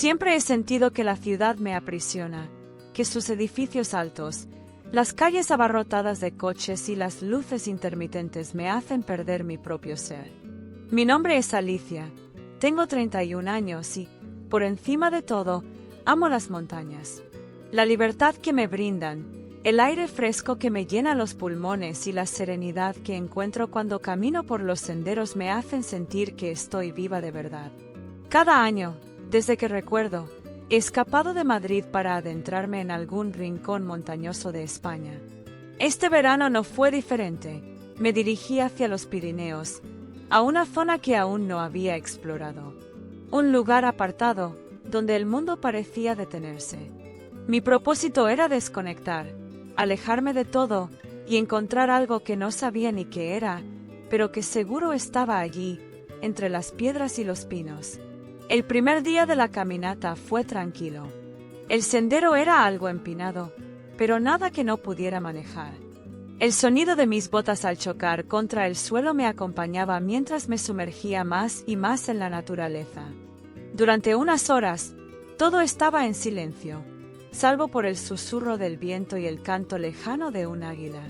Siempre he sentido que la ciudad me aprisiona, que sus edificios altos, las calles abarrotadas de coches y las luces intermitentes me hacen perder mi propio ser. Mi nombre es Alicia, tengo 31 años y, por encima de todo, amo las montañas. La libertad que me brindan, el aire fresco que me llena los pulmones y la serenidad que encuentro cuando camino por los senderos me hacen sentir que estoy viva de verdad. Cada año, desde que recuerdo, he escapado de Madrid para adentrarme en algún rincón montañoso de España. Este verano no fue diferente. Me dirigí hacia los Pirineos, a una zona que aún no había explorado. Un lugar apartado, donde el mundo parecía detenerse. Mi propósito era desconectar, alejarme de todo y encontrar algo que no sabía ni qué era, pero que seguro estaba allí, entre las piedras y los pinos. El primer día de la caminata fue tranquilo. El sendero era algo empinado, pero nada que no pudiera manejar. El sonido de mis botas al chocar contra el suelo me acompañaba mientras me sumergía más y más en la naturaleza. Durante unas horas, todo estaba en silencio, salvo por el susurro del viento y el canto lejano de un águila.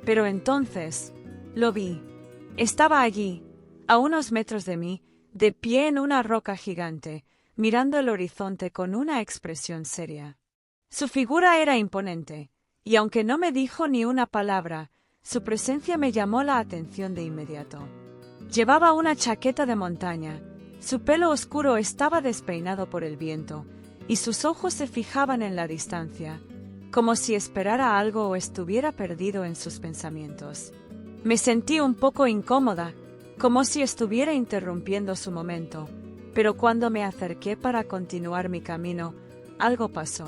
Pero entonces, lo vi. Estaba allí, a unos metros de mí, de pie en una roca gigante, mirando el horizonte con una expresión seria. Su figura era imponente, y aunque no me dijo ni una palabra, su presencia me llamó la atención de inmediato. Llevaba una chaqueta de montaña, su pelo oscuro estaba despeinado por el viento, y sus ojos se fijaban en la distancia, como si esperara algo o estuviera perdido en sus pensamientos. Me sentí un poco incómoda, como si estuviera interrumpiendo su momento, pero cuando me acerqué para continuar mi camino, algo pasó.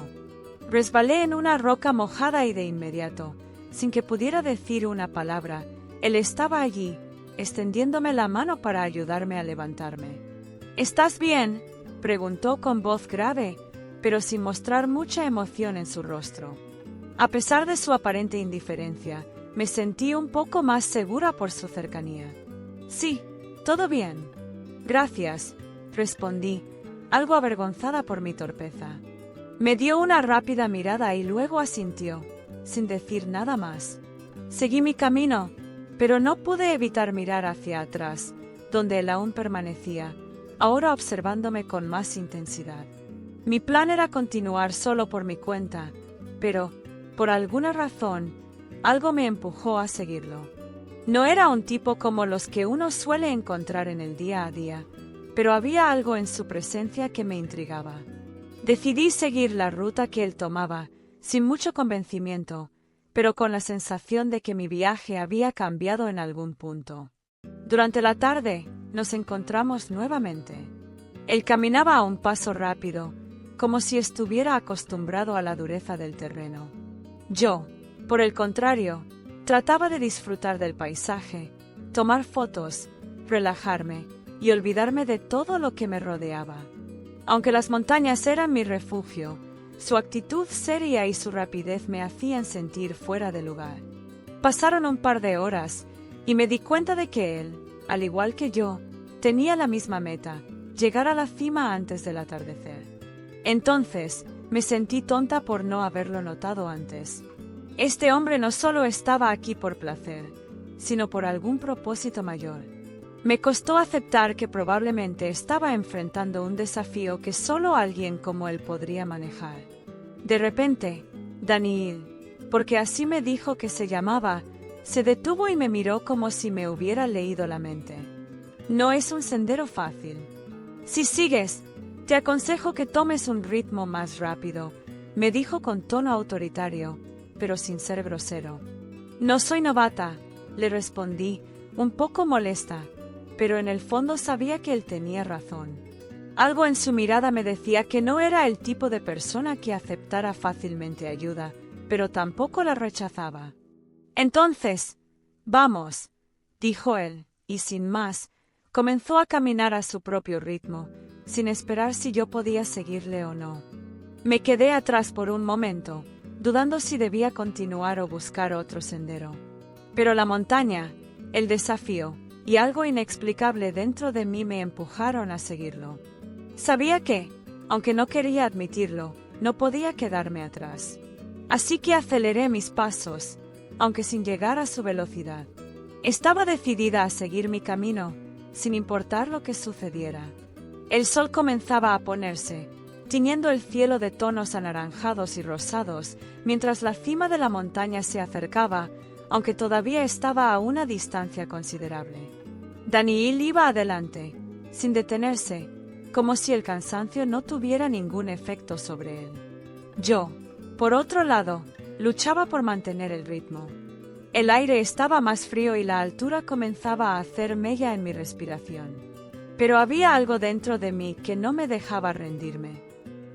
Resbalé en una roca mojada y de inmediato, sin que pudiera decir una palabra, él estaba allí, extendiéndome la mano para ayudarme a levantarme. ¿Estás bien?, preguntó con voz grave, pero sin mostrar mucha emoción en su rostro. A pesar de su aparente indiferencia, me sentí un poco más segura por su cercanía. Sí, todo bien. Gracias, respondí, algo avergonzada por mi torpeza. Me dio una rápida mirada y luego asintió, sin decir nada más. Seguí mi camino, pero no pude evitar mirar hacia atrás, donde él aún permanecía, ahora observándome con más intensidad. Mi plan era continuar solo por mi cuenta, pero, por alguna razón, algo me empujó a seguirlo. No era un tipo como los que uno suele encontrar en el día a día, pero había algo en su presencia que me intrigaba. Decidí seguir la ruta que él tomaba, sin mucho convencimiento, pero con la sensación de que mi viaje había cambiado en algún punto. Durante la tarde, nos encontramos nuevamente. Él caminaba a un paso rápido, como si estuviera acostumbrado a la dureza del terreno. Yo, por el contrario, trataba de disfrutar del paisaje, tomar fotos, relajarme y olvidarme de todo lo que me rodeaba. Aunque las montañas eran mi refugio, su actitud seria y su rapidez me hacían sentir fuera de lugar. Pasaron un par de horas y me di cuenta de que él, al igual que yo, tenía la misma meta, llegar a la cima antes del atardecer. Entonces, me sentí tonta por no haberlo notado antes. Este hombre no solo estaba aquí por placer, sino por algún propósito mayor. Me costó aceptar que probablemente estaba enfrentando un desafío que solo alguien como él podría manejar. De repente, Daniel, porque así me dijo que se llamaba, se detuvo y me miró como si me hubiera leído la mente. No es un sendero fácil. Si sigues, te aconsejo que tomes un ritmo más rápido, me dijo con tono autoritario, pero sin ser grosero. No soy novata, le respondí, un poco molesta, pero en el fondo sabía que él tenía razón. Algo en su mirada me decía que no era el tipo de persona que aceptara fácilmente ayuda, pero tampoco la rechazaba. Entonces, vamos, dijo él, y sin más, comenzó a caminar a su propio ritmo, sin esperar si yo podía seguirle o no. Me quedé atrás por un momento, dudando si debía continuar o buscar otro sendero. Pero la montaña, el desafío y algo inexplicable dentro de mí me empujaron a seguirlo. Sabía que, Aunque no quería admitirlo, no podía quedarme atrás. Así que aceleré mis pasos, aunque sin llegar a su velocidad. Estaba decidida a seguir mi camino, sin importar lo que sucediera. El sol comenzaba a ponerse, tiñendo el cielo de tonos anaranjados y rosados, mientras la cima de la montaña se acercaba, aunque todavía estaba a una distancia considerable. Daniil iba adelante, sin detenerse, como si el cansancio no tuviera ningún efecto sobre él. Yo, por otro lado, luchaba por mantener el ritmo. El aire estaba más frío y la altura comenzaba a hacer mella en mi respiración. Pero había algo dentro de mí que no me dejaba rendirme.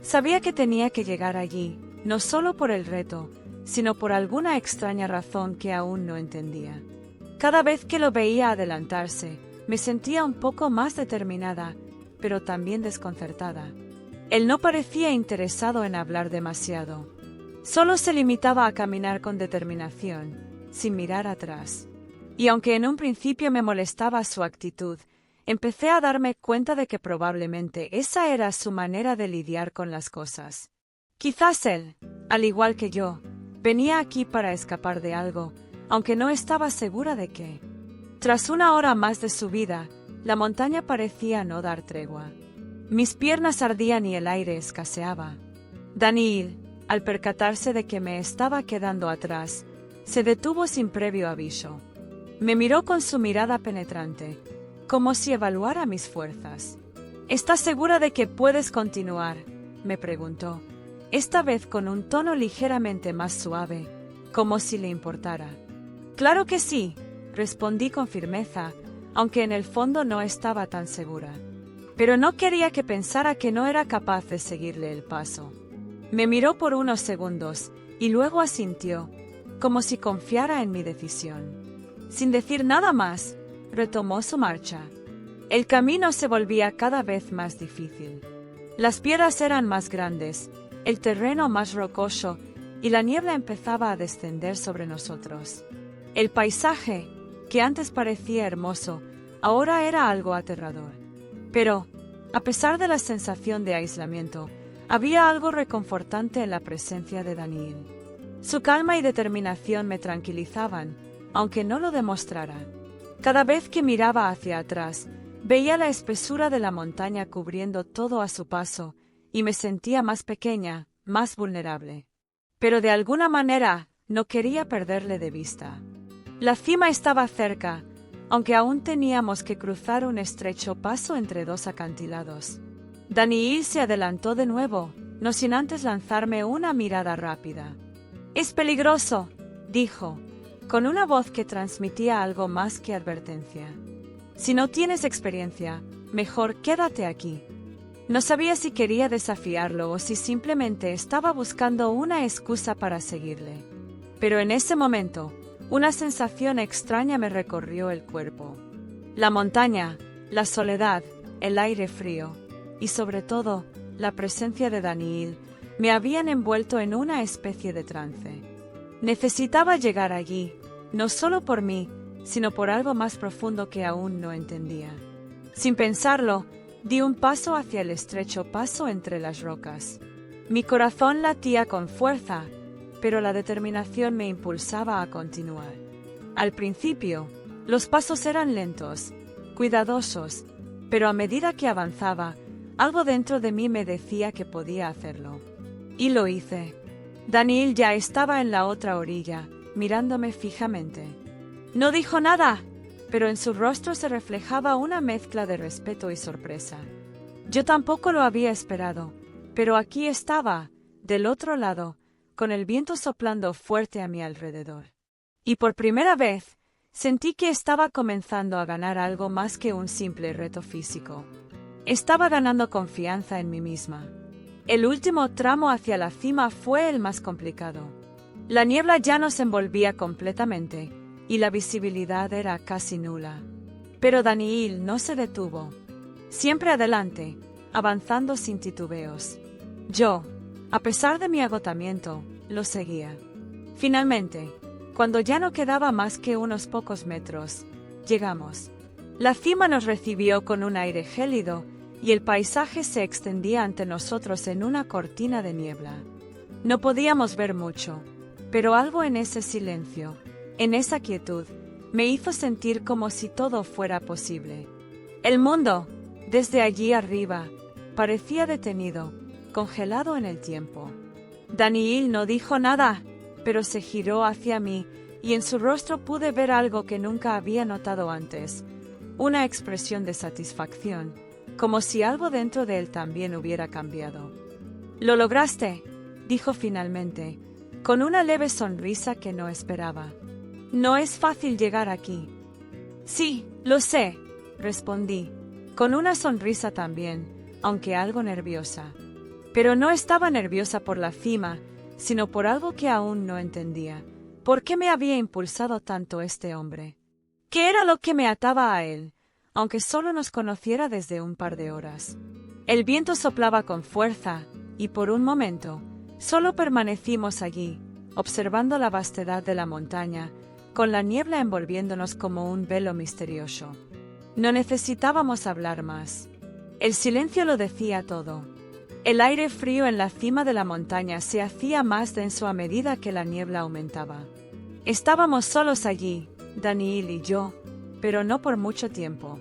Sabía que tenía que llegar allí, no solo por el reto, sino por alguna extraña razón que aún no entendía. Cada vez que lo veía adelantarse, me sentía un poco más determinada, pero también desconcertada. Él no parecía interesado en hablar demasiado. Solo se limitaba a caminar con determinación, sin mirar atrás. Y aunque en un principio me molestaba su actitud, empecé a darme cuenta de que probablemente esa era su manera de lidiar con las cosas. Quizás él, al igual que yo, venía aquí para escapar de algo, aunque no estaba segura de qué. Tras una hora más de subida, la montaña parecía no dar tregua. Mis piernas ardían y el aire escaseaba. Daniil, al percatarse de que me estaba quedando atrás, se detuvo sin previo aviso. Me miró con su mirada penetrante, como si evaluara mis fuerzas. ¿Estás segura de que puedes continuar?, me preguntó, esta vez con un tono ligeramente más suave, como si le importara. Claro que sí, respondí con firmeza, aunque en el fondo no estaba tan segura. Pero no quería que pensara que no era capaz de seguirle el paso. Me miró por unos segundos, y luego asintió, como si confiara en mi decisión. Sin decir nada más, retomó su marcha. El camino se volvía cada vez más difícil. Las piedras eran más grandes, el terreno más rocoso, y la niebla empezaba a descender sobre nosotros. El paisaje, que antes parecía hermoso, ahora era algo aterrador. Pero, a pesar de la sensación de aislamiento, había algo reconfortante en la presencia de Daniil. Su calma y determinación me tranquilizaban, aunque no lo demostrara. Cada vez que miraba hacia atrás, veía la espesura de la montaña cubriendo todo a su paso, y me sentía más pequeña, más vulnerable. Pero de alguna manera, no quería perderle de vista. La cima estaba cerca, aunque aún teníamos que cruzar un estrecho paso entre dos acantilados. Daniil se adelantó de nuevo, no sin antes lanzarme una mirada rápida. «Es peligroso», dijo, con una voz que transmitía algo más que advertencia. «Si no tienes experiencia, mejor quédate aquí». No sabía si quería desafiarlo o si simplemente estaba buscando una excusa para seguirle. Pero en ese momento, una sensación extraña me recorrió el cuerpo. La montaña, la soledad, el aire frío y sobre todo, la presencia de Daniil me habían envuelto en una especie de trance. Necesitaba llegar allí, no solo por mí, sino por algo más profundo que aún no entendía. Sin pensarlo, di un paso hacia el estrecho paso entre las rocas. Mi corazón latía con fuerza, pero la determinación me impulsaba a continuar. Al principio, los pasos eran lentos, cuidadosos, pero a medida que avanzaba, algo dentro de mí me decía que podía hacerlo. Y lo hice. Daniil ya estaba en la otra orilla, mirándome fijamente. No dijo nada, pero en su rostro se reflejaba una mezcla de respeto y sorpresa. Yo tampoco lo había esperado, pero aquí estaba, del otro lado, con el viento soplando fuerte a mi alrededor. Y por primera vez, sentí que estaba comenzando a ganar algo más que un simple reto físico. Estaba ganando confianza en mí misma. El último tramo hacia la cima fue el más complicado. La niebla ya nos envolvía completamente, y la visibilidad era casi nula. Pero Daniil no se detuvo. Siempre adelante, avanzando sin titubeos. Yo, a pesar de mi agotamiento, lo seguía. Finalmente, cuando ya no quedaba más que unos pocos metros, llegamos. La cima nos recibió con un aire gélido, y el paisaje se extendía ante nosotros en una cortina de niebla. No podíamos ver mucho, pero algo en ese silencio, en esa quietud, me hizo sentir como si todo fuera posible. El mundo, desde allí arriba, parecía detenido, congelado en el tiempo. Daniil no dijo nada, pero se giró hacia mí, y en su rostro pude ver algo que nunca había notado antes, una expresión de satisfacción, como si algo dentro de él también hubiera cambiado. «Lo lograste», dijo finalmente, con una leve sonrisa que no esperaba. «No es fácil llegar aquí». «Sí, lo sé», respondí, con una sonrisa también, aunque algo nerviosa. Pero no estaba nerviosa por la cima, sino por algo que aún no entendía. ¿Por qué me había impulsado tanto este hombre? ¿Qué era lo que me ataba a él, aunque solo nos conociera desde un par de horas? El viento soplaba con fuerza, y por un momento, solo permanecimos allí, observando la vastedad de la montaña, con la niebla envolviéndonos como un velo misterioso. No necesitábamos hablar más. El silencio lo decía todo. El aire frío en la cima de la montaña se hacía más denso a medida que la niebla aumentaba. Estábamos solos allí, Daniil y yo, pero no por mucho tiempo.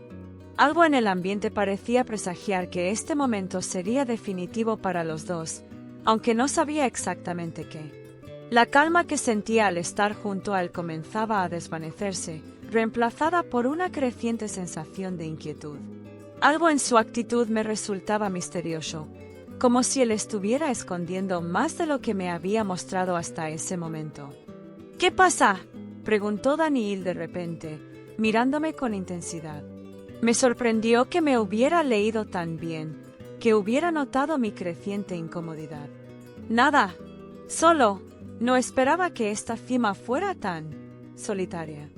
Algo en el ambiente parecía presagiar que este momento sería definitivo para los dos, aunque no sabía exactamente qué. La calma que sentía al estar junto a él comenzaba a desvanecerse, reemplazada por una creciente sensación de inquietud. Algo en su actitud me resultaba misterioso, como si él estuviera escondiendo más de lo que me había mostrado hasta ese momento. «¿Qué pasa?», preguntó Daniil de repente, mirándome con intensidad. Me sorprendió que me hubiera leído tan bien, que hubiera notado mi creciente incomodidad. «Nada, solo, no esperaba que esta cima fuera tan solitaria.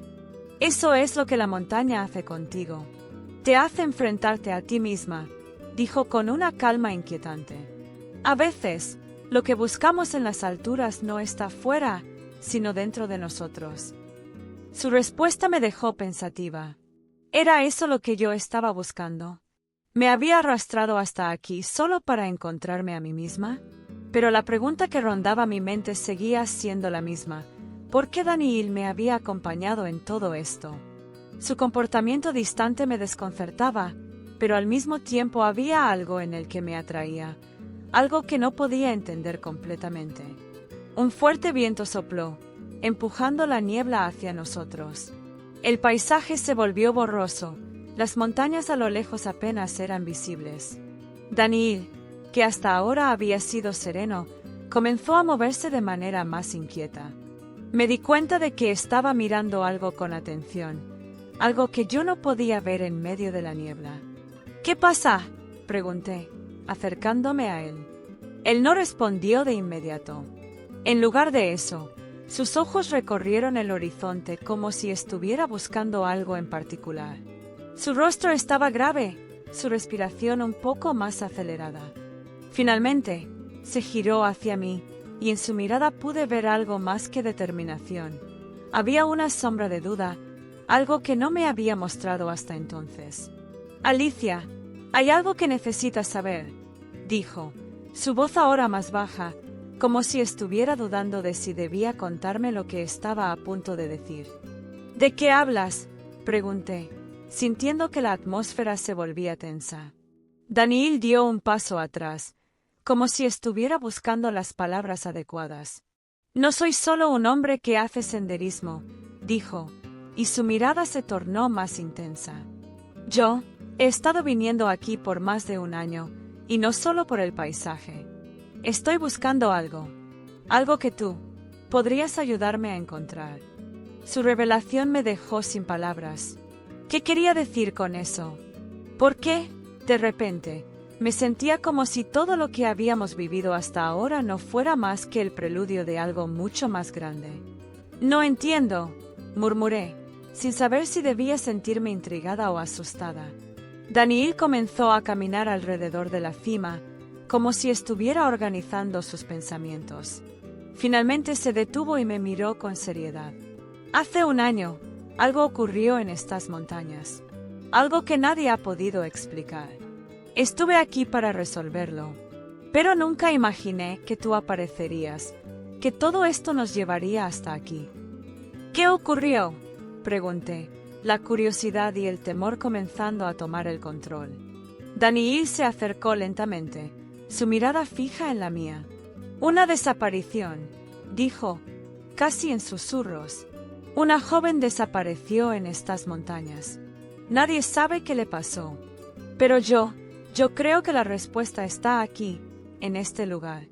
Eso es lo que la montaña hace contigo. Te hace enfrentarte a ti misma», dijo con una calma inquietante. «A veces, lo que buscamos en las alturas no está fuera, sino dentro de nosotros». Su respuesta me dejó pensativa. ¿Era eso lo que yo estaba buscando? ¿Me había arrastrado hasta aquí solo para encontrarme a mí misma? Pero la pregunta que rondaba mi mente seguía siendo la misma. ¿Por qué Daniil me había acompañado en todo esto? Su comportamiento distante me desconcertaba, pero al mismo tiempo había algo en el que me atraía, algo que no podía entender completamente. Un fuerte viento sopló, empujando la niebla hacia nosotros. El paisaje se volvió borroso, las montañas a lo lejos apenas eran visibles. Daniil, que hasta ahora había sido sereno, comenzó a moverse de manera más inquieta. Me di cuenta de que estaba mirando algo con atención, algo que yo no podía ver en medio de la niebla. «¿Qué pasa?», pregunté, acercándome a él. Él no respondió de inmediato. En lugar de eso, sus ojos recorrieron el horizonte como si estuviera buscando algo en particular. Su rostro estaba grave, su respiración un poco más acelerada. Finalmente, se giró hacia mí, y en su mirada pude ver algo más que determinación. Había una sombra de duda, algo que no me había mostrado hasta entonces. «Alicia, hay algo que necesitas saber», dijo, su voz ahora más baja, como si estuviera dudando de si debía contarme lo que estaba a punto de decir. «¿De qué hablas?», pregunté, sintiendo que la atmósfera se volvía tensa. Daniil dio un paso atrás, como si estuviera buscando las palabras adecuadas. «No soy solo un hombre que hace senderismo», dijo, y su mirada se tornó más intensa. «Yo he estado viniendo aquí por más de un año, y no solo por el paisaje. Estoy buscando algo que tú podrías ayudarme a encontrar». Su revelación me dejó sin palabras. ¿Qué quería decir con eso? ¿Por qué, de repente, me sentía como si todo lo que habíamos vivido hasta ahora no fuera más que el preludio de algo mucho más grande? «No entiendo», murmuré, sin saber si debía sentirme intrigada o asustada. Daniil comenzó a caminar alrededor de la cima, como si estuviera organizando sus pensamientos. Finalmente se detuvo y me miró con seriedad. «Hace un año, algo ocurrió en estas montañas. Algo que nadie ha podido explicar. Estuve aquí para resolverlo. Pero nunca imaginé que tú aparecerías, que todo esto nos llevaría hasta aquí. ¿Qué ocurrió?, pregunté, la curiosidad y el temor comenzando a tomar el control. Daniil se acercó lentamente, su mirada fija en la mía. Una desaparición, dijo, casi en susurros. Una joven desapareció en estas montañas. Nadie sabe qué le pasó. Pero yo creo que la respuesta está aquí, en este lugar.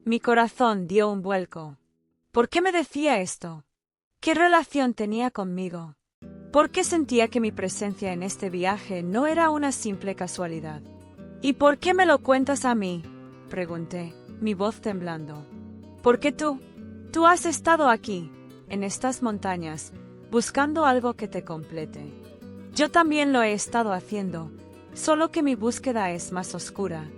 Mi corazón dio un vuelco. ¿Por qué me decía esto? ¿Qué relación tenía conmigo? ¿Por qué sentía que mi presencia en este viaje no era una simple casualidad? ¿Y por qué me lo cuentas a mí?, pregunté, mi voz temblando. Porque tú has estado aquí, en estas montañas, buscando algo que te complete. Yo también lo he estado haciendo, solo que mi búsqueda es más oscura.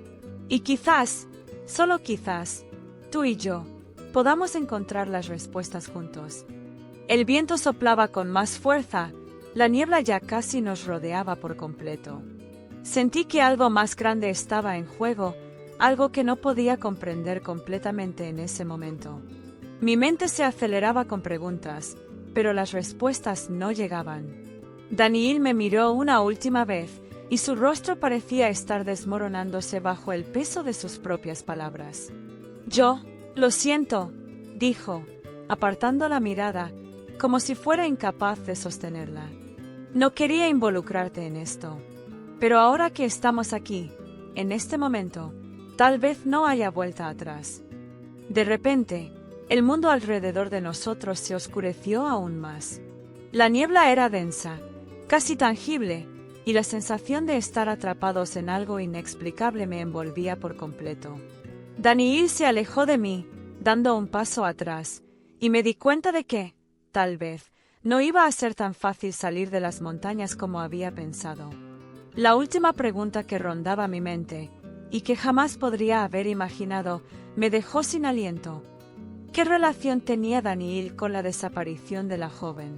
Y quizás, solo quizás, tú y yo, podamos encontrar las respuestas juntos. El viento soplaba con más fuerza, la niebla ya casi nos rodeaba por completo. Sentí que algo más grande estaba en juego, algo que no podía comprender completamente en ese momento. Mi mente se aceleraba con preguntas, pero las respuestas no llegaban. Daniil me miró una última vez, y su rostro parecía estar desmoronándose bajo el peso de sus propias palabras. Yo, lo siento, dijo, apartando la mirada, como si fuera incapaz de sostenerla. No quería involucrarte en esto. Pero ahora que estamos aquí, en este momento, tal vez no haya vuelta atrás. De repente, el mundo alrededor de nosotros se oscureció aún más. La niebla era densa, casi tangible, y la sensación de estar atrapados en algo inexplicable me envolvía por completo. Daniil se alejó de mí, dando un paso atrás, y me di cuenta de que, tal vez, no iba a ser tan fácil salir de las montañas como había pensado. La última pregunta que rondaba mi mente, y que jamás podría haber imaginado, me dejó sin aliento. ¿Qué relación tenía Daniil con la desaparición de la joven?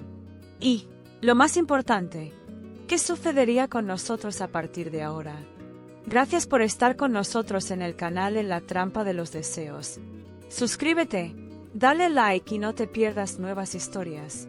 Y, lo más importante, ¿qué sucedería con nosotros a partir de ahora? Gracias por estar con nosotros en el canal En la Trampa de los Deseos. Suscríbete, dale like y no te pierdas nuevas historias.